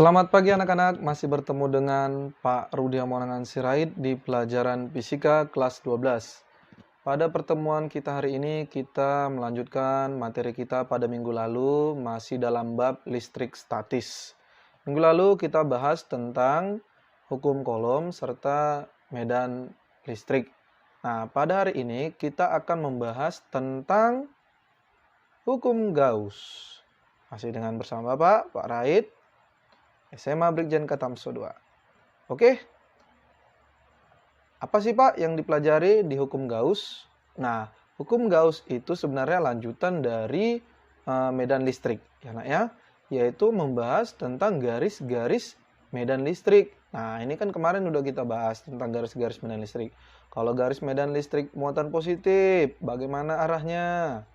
Selamat pagi anak-anak, masih bertemu dengan Pak Rudi Amonangan Sirait di pelajaran Fisika kelas 12. Pada pertemuan kita hari ini, kita melanjutkan materi kita pada minggu lalu, masih dalam bab listrik statis. Minggu lalu kita bahas tentang hukum Coulomb serta medan listrik. Nah, pada hari ini kita akan membahas tentang hukum Gauss. Masih dengan bersama Bapak, Pak Rait, SMA Brigjen Katamso 2. Oke. Apa sih Pak yang dipelajari di hukum Gauss? Nah, hukum Gauss itu sebenarnya lanjutan dari medan listrik, ya nak ya, yaitu membahas tentang garis-garis medan listrik. Nah, ini kan kemarin udah kita bahas tentang garis-garis medan listrik. Kalau garis medan listrik muatan positif, bagaimana arahnya?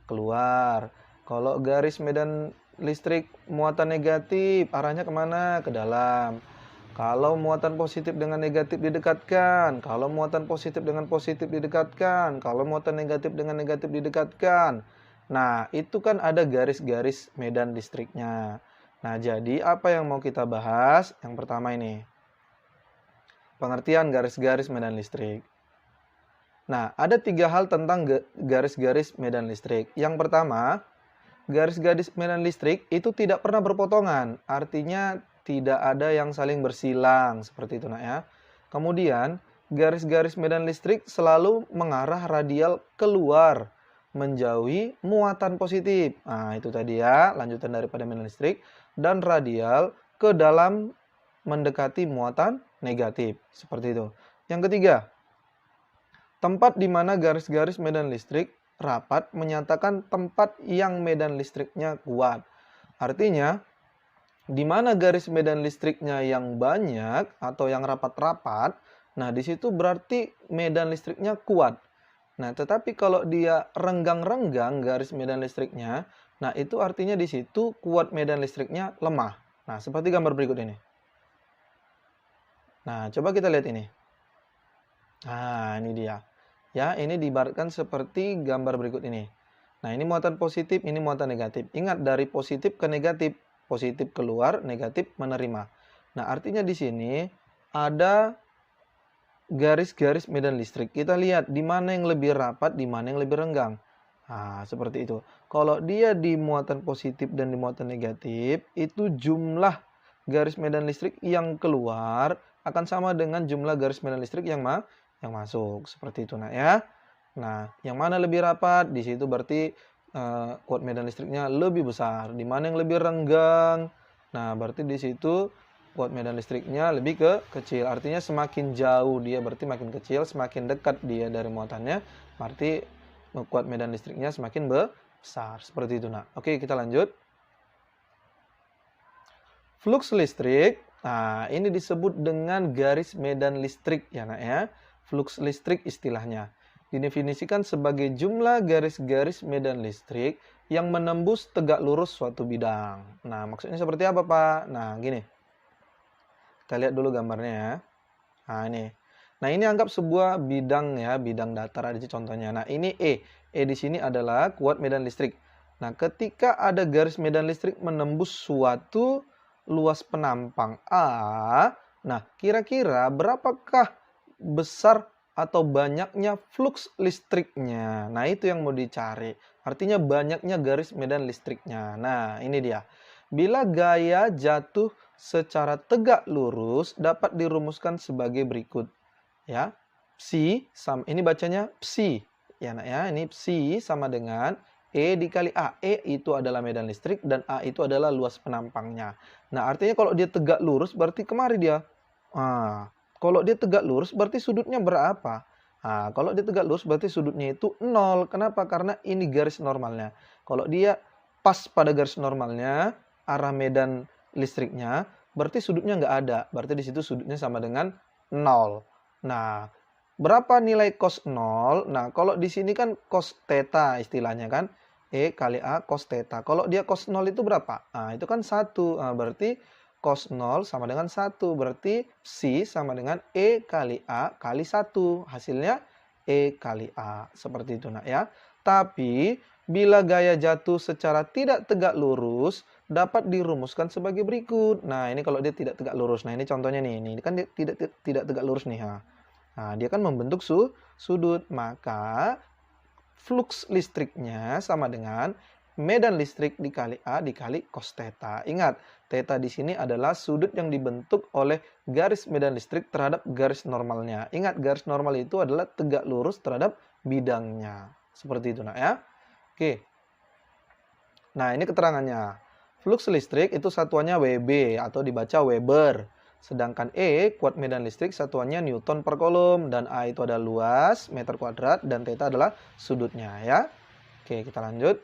Keluar. Kalau garis medan listrik muatan negatif, arahnya kemana? Ke dalam. Kalau muatan positif dengan negatif didekatkan, kalau muatan positif dengan positif didekatkan, kalau muatan negatif dengan negatif didekatkan. Nah, itu kan ada garis-garis medan listriknya. Nah, jadi apa yang mau kita bahas? Yang pertama ini, pengertian garis-garis medan listrik. Nah, ada 3 hal tentang garis-garis medan listrik. Yang pertama, garis-garis medan listrik itu tidak pernah berpotongan, artinya tidak ada yang saling bersilang, seperti itu nak ya. Kemudian, garis-garis medan listrik selalu mengarah radial keluar, menjauhi muatan positif. Nah, itu tadi ya, lanjutan daripada medan listrik. Dan radial ke dalam mendekati muatan negatif, seperti itu. Yang ketiga, tempat di mana garis-garis medan listrik rapat menyatakan tempat yang medan listriknya kuat. Artinya, di mana garis medan listriknya yang banyak atau yang rapat-rapat, nah di situ berarti medan listriknya kuat. Nah, tetapi kalau dia renggang-renggang garis medan listriknya, nah itu artinya di situ kuat medan listriknya lemah. Nah, seperti gambar berikut ini. Nah, coba kita lihat ini. Nah, ini dia. Ya, ini diibaratkan seperti gambar berikut ini. Nah, ini muatan positif, ini muatan negatif. Ingat, dari positif ke negatif. Positif keluar, negatif menerima. Nah, artinya di sini ada garis-garis medan listrik. Kita lihat di mana yang lebih rapat, di mana yang lebih renggang. Nah, seperti itu. Kalau dia di muatan positif dan di muatan negatif, itu jumlah garis medan listrik yang keluar akan sama dengan jumlah garis medan listrik yang masuk, seperti itu nak ya. Nah, yang mana lebih rapat, di situ berarti kuat medan listriknya lebih besar. Di mana yang lebih renggang, nah berarti di situ kuat medan listriknya lebih kecil. Artinya semakin jauh dia berarti makin kecil, semakin dekat dia dari muatannya, berarti kuat medan listriknya semakin besar. Seperti itu nak. Oke, kita lanjut. Flux listrik, nah ini disebut dengan garis medan listrik ya nak ya. Flux listrik istilahnya didefinisikan sebagai jumlah garis-garis medan listrik yang menembus tegak lurus suatu bidang. Nah, maksudnya seperti apa, Pak? Nah, gini. Kita lihat dulu gambarnya ya. Nah, ini. Nah, ini anggap sebuah bidang ya, bidang datar aja contohnya. Nah, ini E. E di sini adalah kuat medan listrik. Nah, ketika ada garis medan listrik menembus suatu luas penampang A, nah, kira-kira berapakah besar atau banyaknya flux listriknya? Nah, itu yang mau dicari. Artinya banyaknya garis medan listriknya. Nah, ini dia. Bila gaya jatuh secara tegak lurus dapat dirumuskan sebagai berikut. Ya. Psi sama ini bacanya psi. Ya, nak ya. Ini psi sama dengan E dikali A. E itu adalah medan listrik dan A itu adalah luas penampangnya. Nah, artinya kalau dia tegak lurus berarti kemari dia. Nah, kalau dia tegak lurus berarti sudutnya berapa? Nah, kalau dia tegak lurus berarti sudutnya itu 0. Kenapa? Karena ini garis normalnya. Kalau dia pas pada garis normalnya, arah medan listriknya, berarti sudutnya nggak ada. Berarti di situ sudutnya sama dengan 0. Nah, berapa nilai cos 0? Nah, kalau di sini kan cos theta istilahnya kan. E kali A cos theta. Kalau dia cos 0 itu berapa? Nah, itu kan 1. Nah, berarti cos 0 sama dengan 1. Berarti psi sama dengan E kali A kali 1. Hasilnya E kali A. Seperti itu nak ya. Tapi bila gaya jatuh secara tidak tegak lurus dapat dirumuskan sebagai berikut. Nah, ini kalau dia tidak tegak lurus. Nah, ini contohnya nih. Ini kan dia tidak tegak lurus nih. Nah, dia kan membentuk sudut. Maka flux listriknya sama dengan medan listrik dikali A dikali cos theta. Ingat, theta di sini adalah sudut yang dibentuk oleh garis medan listrik terhadap garis normalnya. Ingat, garis normal itu adalah tegak lurus terhadap bidangnya. Seperti itu, nak ya. Oke. Nah, ini keterangannya. Flux listrik itu satuannya Wb atau dibaca Weber. Sedangkan E, kuat medan listrik, satuannya Newton per kolom. Dan A itu adalah luas, meter kuadrat. Dan theta adalah sudutnya ya. Oke, kita lanjut.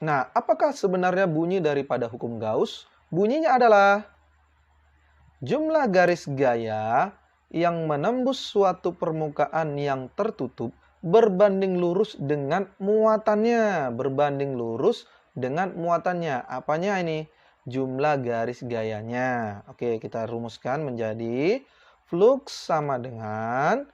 Nah, apakah sebenarnya bunyi daripada hukum Gauss? Bunyinya adalah jumlah garis gaya yang menembus suatu permukaan yang tertutup berbanding lurus dengan muatannya. Berbanding lurus dengan muatannya. Apanya ini? Jumlah garis gayanya. Oke, kita rumuskan menjadi flux sama dengan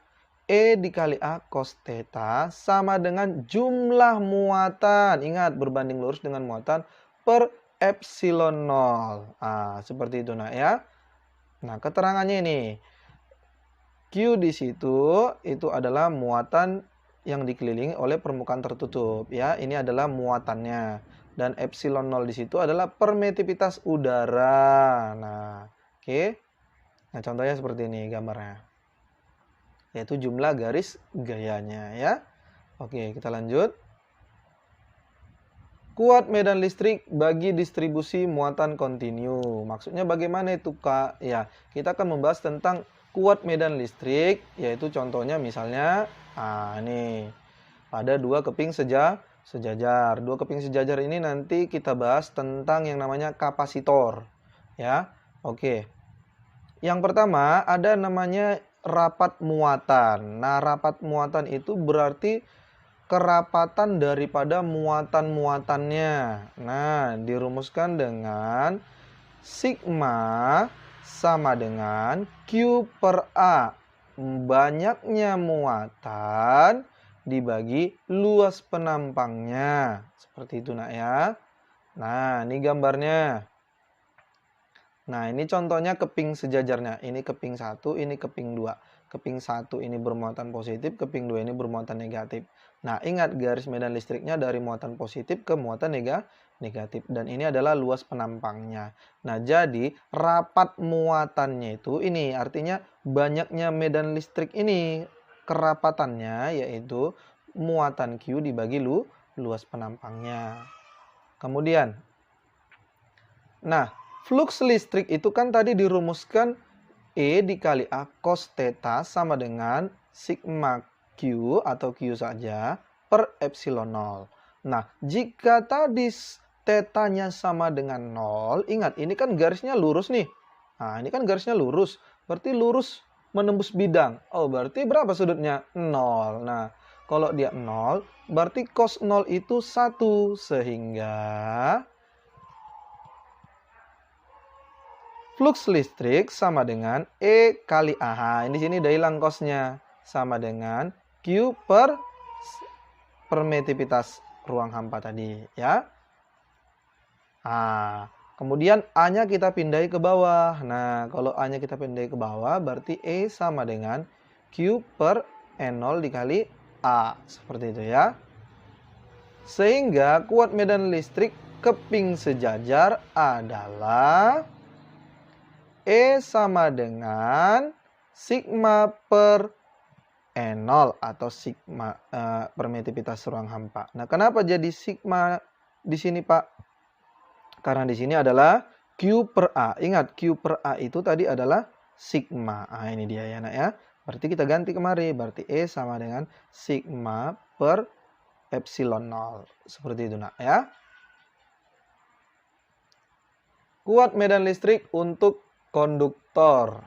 E dikali A cos theta sama dengan jumlah muatan. Ingat, berbanding lurus dengan muatan per epsilon 0. Nah, seperti itu, nak ya. Nah, keterangannya ini. Q di situ itu adalah muatan yang dikelilingi oleh permukaan tertutup ya. Ini adalah muatannya. Dan epsilon 0 di situ adalah permetivitas udara. Nah, oke. Nah, contohnya seperti ini gambarnya. Yaitu jumlah garis gayanya ya. Oke, kita lanjut. Kuat medan listrik bagi distribusi muatan kontinu. Maksudnya bagaimana itu, Kak? Ya, kita akan membahas tentang kuat medan listrik, yaitu contohnya misalnya, nih, ada dua keping sejajar. Dua keping sejajar ini nanti kita bahas tentang yang namanya kapasitor. Ya, oke. Yang pertama ada namanya rapat muatan. Nah, rapat muatan itu berarti kerapatan daripada muatan-muatannya. Nah, dirumuskan dengan sigma sama dengan Q per A. Banyaknya muatan dibagi luas penampangnya. Seperti itu, nak ya. Nah, ini gambarnya. Nah, ini contohnya keping sejajarnya. Ini keping 1, ini keping 2. Keping 1 ini bermuatan positif, keping 2 ini bermuatan negatif. Nah, ingat garis medan listriknya dari muatan positif ke muatan negatif. Dan ini adalah luas penampangnya. Nah, jadi rapat muatannya itu ini artinya banyaknya medan listrik ini kerapatannya yaitu muatan Q dibagi luas penampangnya. Kemudian, nah, flux listrik itu kan tadi dirumuskan E dikali A cos theta sama dengan sigma Q atau Q saja per epsilon 0. Nah, jika tadi tetanya sama dengan 0, ingat ini kan garisnya lurus nih. Nah, ini kan garisnya lurus. Berarti lurus menembus bidang. Oh, berarti berapa sudutnya? 0. Nah, kalau dia 0, berarti cos 0 itu 1. Sehingga flux listrik sama dengan E kali A. Ini sini udah hilang cosnya. Sama dengan Q per permetivitas ruang hampa tadi. Ya. Nah, kemudian A-nya kita pindahi ke bawah. Nah, kalau A-nya kita pindahi ke bawah, berarti E sama dengan Q per E0 dikali A. Seperti itu ya. Sehingga kuat medan listrik keping sejajar adalah E sama dengan sigma per E0 atau sigma permetivitas ruang hampa. Nah, kenapa jadi sigma di sini, Pak? Karena di sini adalah Q per A. Ingat, Q per A itu tadi adalah sigma. Nah, ini dia ya, nak ya. Berarti kita ganti kemari. Berarti E sama dengan sigma per epsilon 0. Seperti itu, nak ya. Kuat medan listrik untuk konduktor.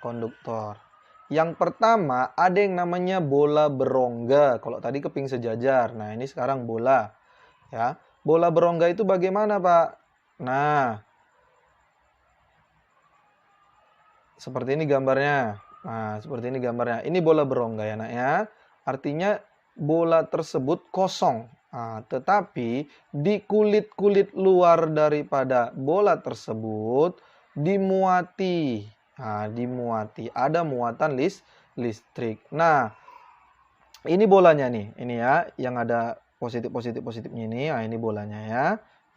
Konduktor. Yang pertama ada yang namanya bola berongga. Kalau tadi keping sejajar. Nah, ini sekarang bola. Ya. Bola berongga itu bagaimana, Pak? Nah, seperti ini gambarnya. Nah, seperti ini gambarnya. Ini bola berongga ya, nak ya. Artinya bola tersebut kosong. Tetapi di kulit-kulit luar daripada bola tersebut dimuati. Dimuati. Ada muatan listrik. Nah, ini bolanya nih. Ini ya, yang ada positifnya ini. Ini bolanya ya.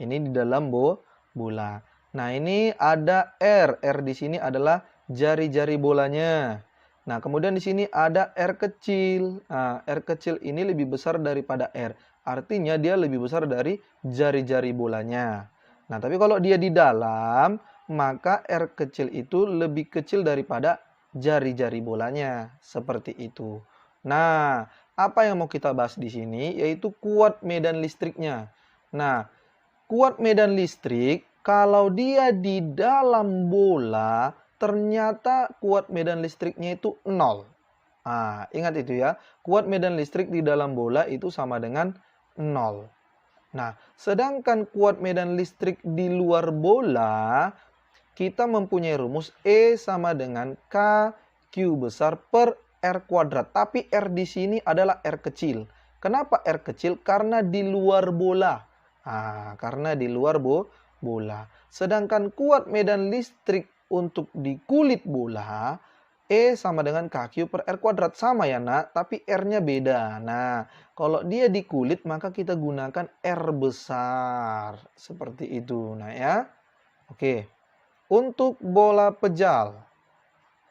Ini di dalam bola. Nah, ini ada R. R di sini adalah jari-jari bolanya. Nah, kemudian di sini ada R kecil. R kecil ini lebih besar daripada R. Artinya dia lebih besar dari jari-jari bolanya. Nah, tapi kalau dia di dalam, maka R kecil itu lebih kecil daripada jari-jari bolanya. Seperti itu. Nah, apa yang mau kita bahas di sini yaitu kuat medan listriknya. Nah, kuat medan listrik kalau dia di dalam bola ternyata kuat medan listriknya itu 0. Ingat itu ya. Kuat medan listrik di dalam bola itu sama dengan 0. Nah, sedangkan kuat medan listrik di luar bola, kita mempunyai rumus E sama dengan K Q besar per R kuadrat. Tapi R di sini adalah R kecil. Kenapa R kecil? Karena di luar bola. Karena di luar bola. Sedangkan kuat medan listrik untuk di kulit bola, E sama dengan KQ per R kuadrat. Sama ya nak, tapi R-nya beda. Nah, kalau dia di kulit maka kita gunakan R besar. Seperti itu. Nah ya. Oke. Untuk bola pejal.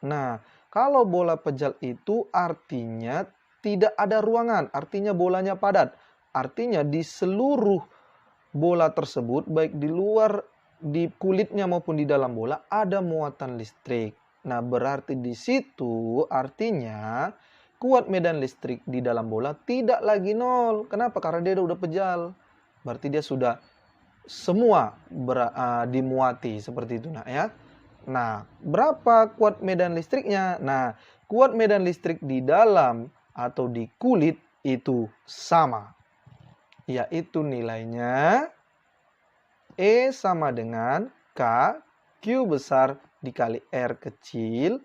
Nah, kalau bola pejal itu artinya tidak ada ruangan. Artinya bolanya padat. Artinya di seluruh bola tersebut, baik di luar, di kulitnya maupun di dalam bola, ada muatan listrik. Nah, berarti di situ artinya kuat medan listrik di dalam bola tidak lagi 0. Kenapa? Karena dia udah pejal. Berarti dia sudah semua dimuati seperti itu nak ya. Nah, berapa kuat medan listriknya? Nah, kuat medan listrik di dalam atau di kulit itu sama. Yaitu nilainya E sama dengan K Q besar dikali R kecil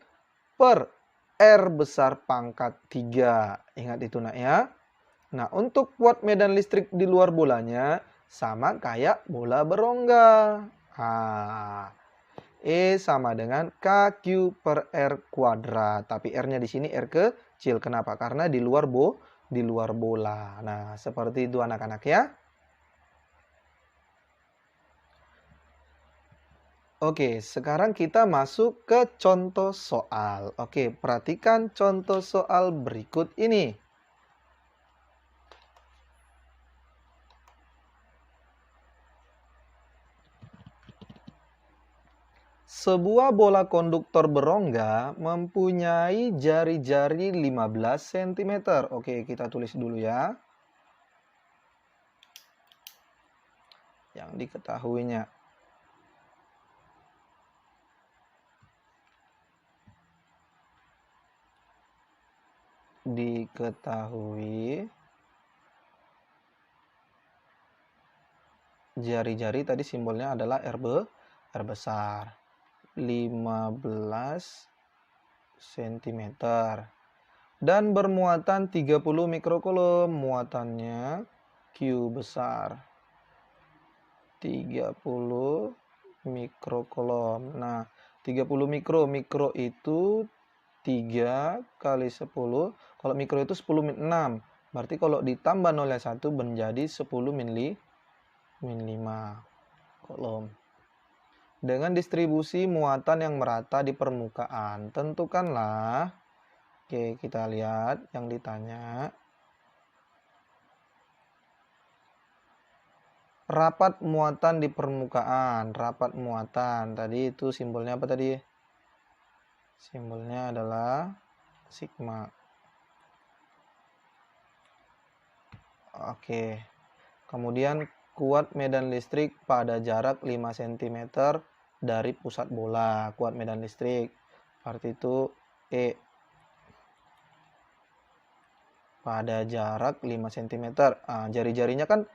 per R besar pangkat 3. Ingat itu nak ya. Nah, untuk kuat medan listrik di luar bolanya sama kayak bola berongga. E sama dengan KQ per R kuadrat. Tapi R-nya di sini R kecil. Kenapa? Karena di luar bola. Nah, seperti itu anak-anak ya. Oke, sekarang kita masuk ke contoh soal. Oke, perhatikan contoh soal berikut ini. Sebuah bola konduktor berongga mempunyai jari-jari 15 cm. Oke, kita tulis dulu ya. Yang diketahuinya. Jari-jari tadi simbolnya adalah R besar. 15 cm dan bermuatan 30 mikrokulom. Muatannya Q besar 30 mikrokulom. Nah, 30 mikro itu 3 kali 10. Kalau mikro itu 10 min 6. Berarti kalau ditambah 0,1 menjadi 10 min 5 kolom. Dengan distribusi muatan yang merata di permukaan. Tentukanlah. Oke, kita lihat yang ditanya. Rapat muatan di permukaan. Rapat muatan. Tadi itu simbolnya apa tadi? Simbolnya adalah sigma. Oke. Kemudian kuat medan listrik pada jarak 5 cm dari pusat bola. Kuat medan listrik. Arti itu E. Pada jarak 5 cm. Jari-jarinya kan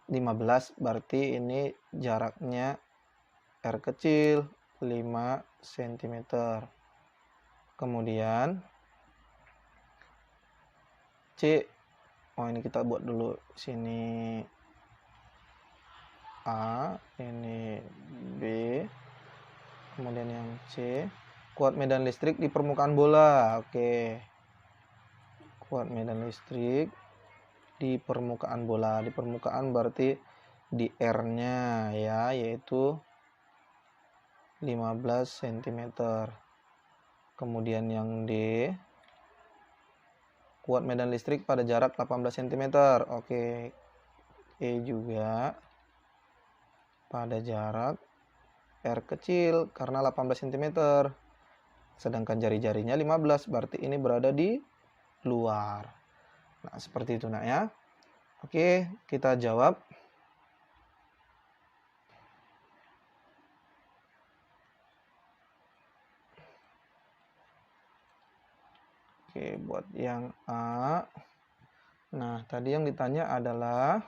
15. Berarti ini jaraknya R kecil 5 cm. Kemudian C Oh, ini kita buat dulu sini A, ini B, kemudian yang C. Kuat medan listrik di permukaan bola. Oke. Kuat medan listrik di permukaan bola. Di permukaan berarti di R-nya ya, yaitu 15 cm. Kemudian yang D, kuat medan listrik pada jarak 18 cm. Oke. E juga pada jarak R kecil karena 18 cm. Sedangkan jari-jarinya 15, berarti ini berada di luar. Nah, seperti itu nak ya. Oke, kita jawab. Oke, buat yang A. Nah, tadi yang ditanya adalah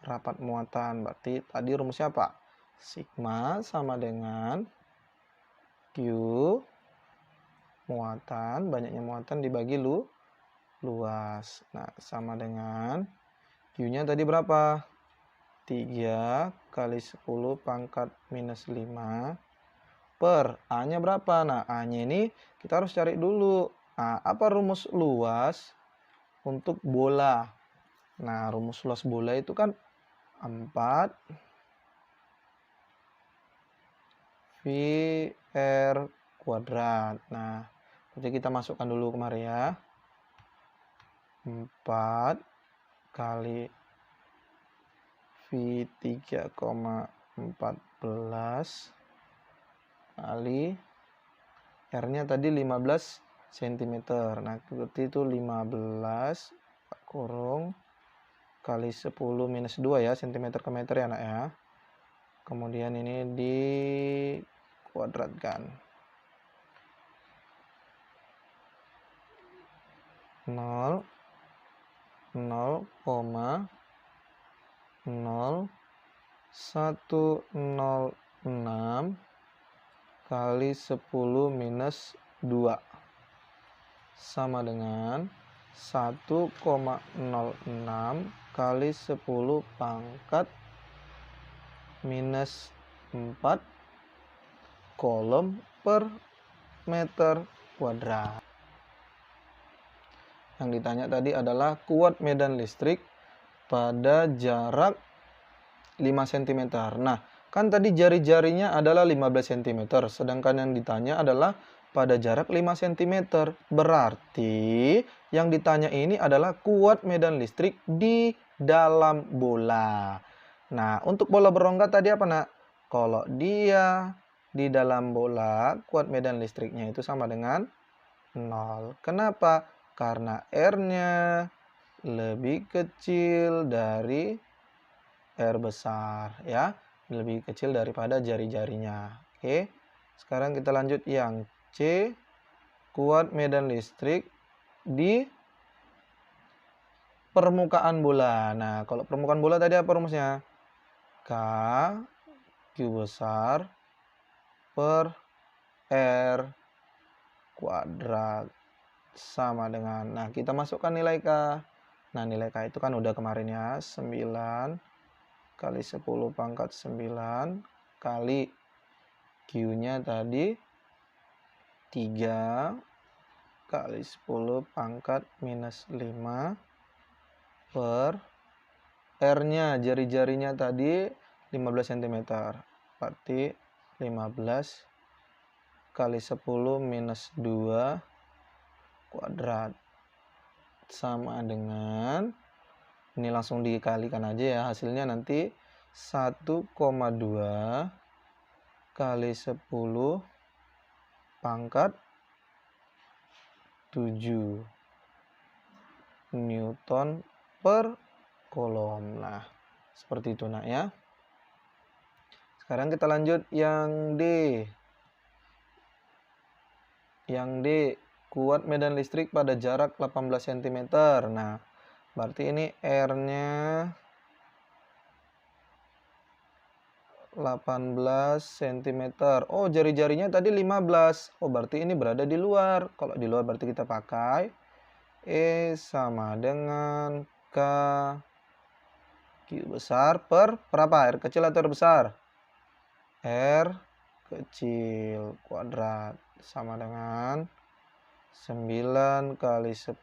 rapat muatan. Berarti tadi rumusnya apa? Sigma sama dengan Q muatan, banyaknya muatan dibagi luas. Nah, sama dengan Q-nya tadi berapa? 3 kali 10 pangkat minus 5 per A-nya berapa? Nah, A-nya ini kita harus cari dulu. Nah, apa rumus luas untuk bola? Nah, rumus luas bola itu kan 4 VR kuadrat. Nah, jadi kita masukkan dulu kemari ya. 4 kali V 3,14 kali R-nya tadi 15 cm. Nah, berarti itu 15 kurung kali 10 minus 2 ya, cm ke meter ya, nak ya. Kemudian ini dikuadratkan. 0,0106 kali 10 minus 2 sama dengan 1,06 kali 10 pangkat minus 4 kolom per meter kuadrat. Yang ditanya tadi adalah kuat medan listrik pada jarak 5 cm. Nah, kan tadi jari-jarinya adalah 15 cm, sedangkan yang ditanya adalah pada jarak 5 cm. Berarti yang ditanya ini adalah kuat medan listrik di dalam bola. Nah, untuk bola berongga tadi apa, nak? Kalau dia di dalam bola, kuat medan listriknya itu sama dengan 0. Kenapa? Karena R-nya lebih kecil dari R besar ya, lebih kecil daripada jari-jarinya. Oke. Sekarang kita lanjut yang C, kuat medan listrik di permukaan bola. Nah, kalau permukaan bola tadi apa rumusnya? K Q besar per R kuadrat sama dengan, nah kita masukkan nilai K. Nah, nilai K itu kan udah kemarin ya, 9 kali 10 pangkat 9 kali Q-nya tadi 3 kali 10 pangkat minus 5 per R-nya, jari-jarinya tadi 15 cm. Berarti 15 kali 10 minus 2 kuadrat sama dengan, ini langsung dikalikan aja ya, hasilnya nanti 1,2 kali 10 pangkat 7 Newton per kolom. Nah, seperti itu nak ya. Sekarang kita lanjut yang D. Yang D, kuat medan listrik pada jarak 18 cm. Nah, berarti ini R-nya 18 cm. Oh, jari-jarinya tadi 15. Oh, berarti ini berada di luar. Kalau di luar berarti kita pakai E sama dengan K Q besar per apa? R kecil atau R besar? R kecil kuadrat sama dengan 9 kali 10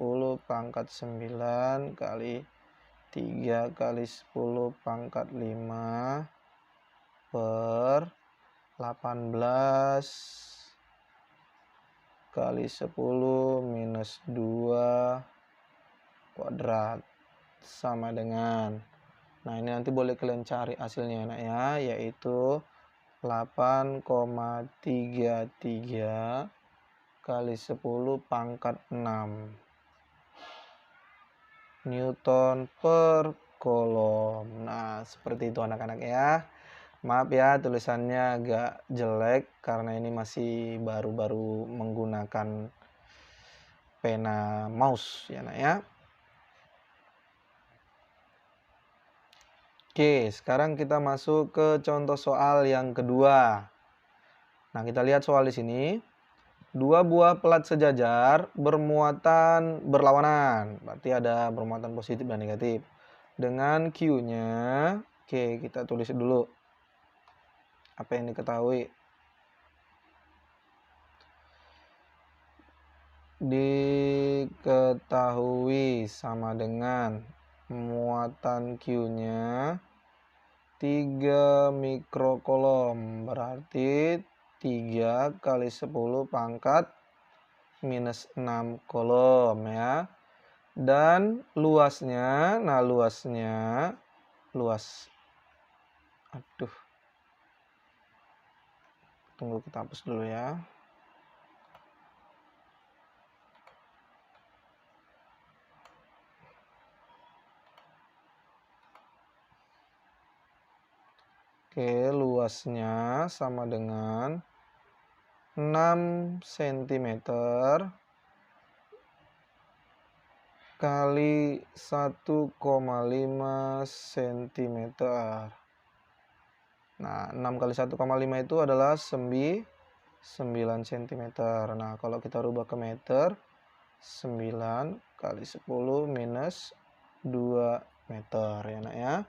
pangkat 9 kali 3 kali 10 pangkat 5 per 18 kali 10 minus 2 kuadrat sama dengan, nah ini nanti boleh kalian cari hasilnya anak ya, yaitu 8,33 kali 10 pangkat 6 Newton per kolom. Nah, seperti itu anak-anak ya. Maaf ya tulisannya agak jelek karena ini masih baru-baru menggunakan pena mouse ya nak ya. Oke, sekarang kita masuk ke contoh soal yang kedua. Nah, kita lihat soal di sini. Dua buah pelat sejajar bermuatan berlawanan. Berarti ada bermuatan positif dan negatif. Dengan Q-nya, oke, kita tulis dulu apa yang diketahui. Diketahui sama dengan muatan Q-nya 3 mikrokolom, berarti 3 kali 10 pangkat minus 6 kolom ya. Dan luasnya, nah luas, tunggu kita hapus dulu ya. Oke, luasnya sama dengan 6 cm kali 1,5 cm. Nah, 6 kali 1,5 itu adalah 9 cm. Nah, kalau kita rubah ke meter, 9 kali 10 minus 2 meter ya nak ya.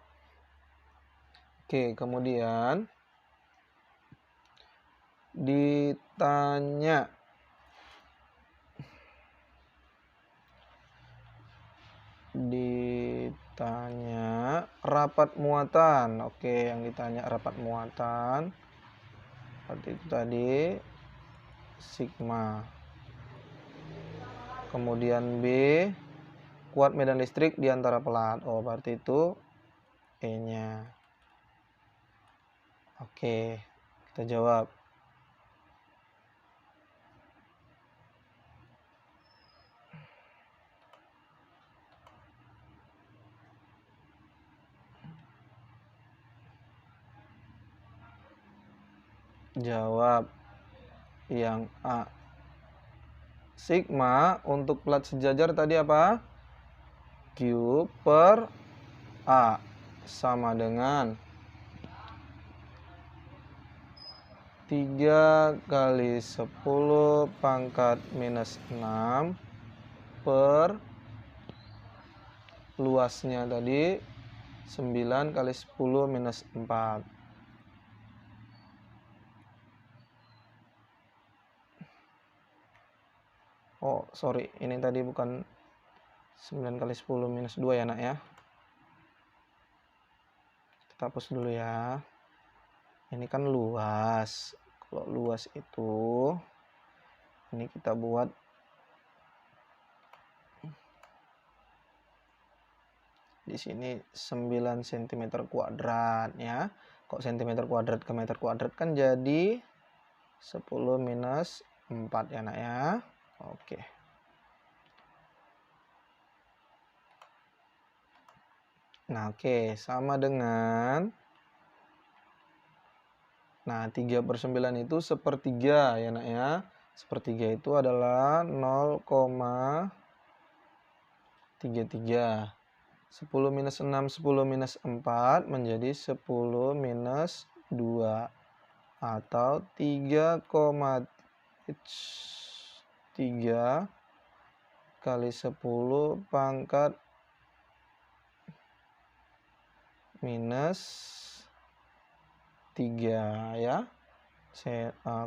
Oke, kemudian ditanya rapat muatan. Oke, yang ditanya rapat muatan seperti itu tadi, sigma. Kemudian B, kuat medan listrik di antara pelat. Oh, berarti itu E-nya. Oke, kita jawab. Jawab yang A. Sigma untuk pelat sejajar tadi apa? Q per A sama dengan 3 kali 10 pangkat minus 6 per luasnya tadi 9 kali 10 minus 4. Oh, sorry, ini tadi bukan 9 kali 10 minus 2 ya nak ya. Kita hapus dulu ya. Ini kan luas. Kalau luas itu, ini kita buat di sini 9 cm kuadrat ya. Kok cm kuadrat ke meter kuadrat kan jadi 10 minus 4 ya nak ya. Oke. Nah, oke, sama dengan, nah 3/9 itu sepertiga ya nak ya. Sepertiga itu adalah 0,33. 10 minus 6, 10 minus 4 menjadi 10 minus 2. Atau 3,3 kali 10 pangkat minus 3 ya.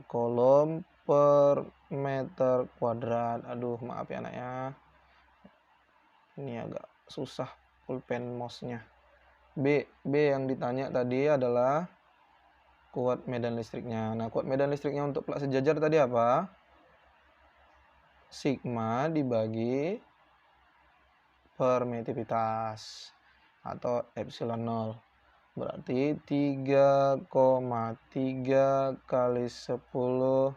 Kolom per meter kuadrat. Aduh, maaf ya anak ya. Ini agak susah pulpen mouse-nya. B yang ditanya tadi adalah kuat medan listriknya. Nah, kuat medan listriknya untuk plak sejajar tadi apa? Sigma dibagi permitivitas atau epsilon 0. Berarti 3,3 kali 10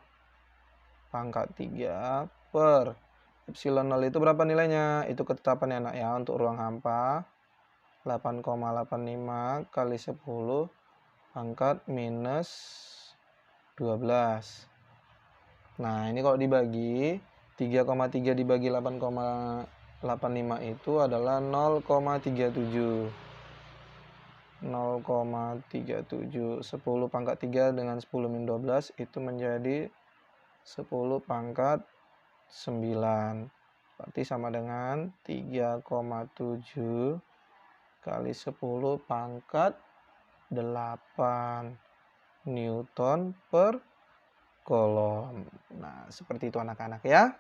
pangkat 3 per epsilon 0 itu berapa nilainya? Itu ketetapan ya anak ya untuk ruang hampa. 8,85 kali 10 pangkat minus 12. Nah, ini kalau dibagi 3,3 dibagi 8,85 itu adalah 0,37. 0,37. 10 pangkat 3 dengan 10 min 12 itu menjadi 10 pangkat 9. Berarti sama dengan 3,7 kali 10 pangkat 8 Newton per kolom. Nah, seperti itu anak-anak ya.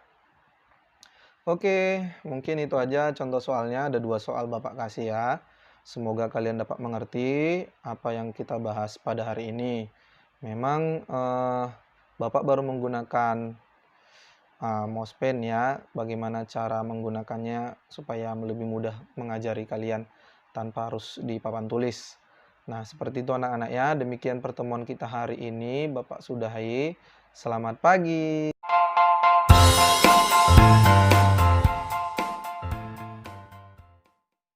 Oke, mungkin itu aja contoh soalnya. Ada 2 soal Bapak kasih ya. Semoga kalian dapat mengerti apa yang kita bahas pada hari ini. Memang Bapak baru menggunakan mouse pen ya. Bagaimana cara menggunakannya supaya lebih mudah mengajari kalian tanpa harus di papan tulis. Nah, seperti itu anak-anak ya. Demikian pertemuan kita hari ini. Bapak sudahi. Selamat pagi.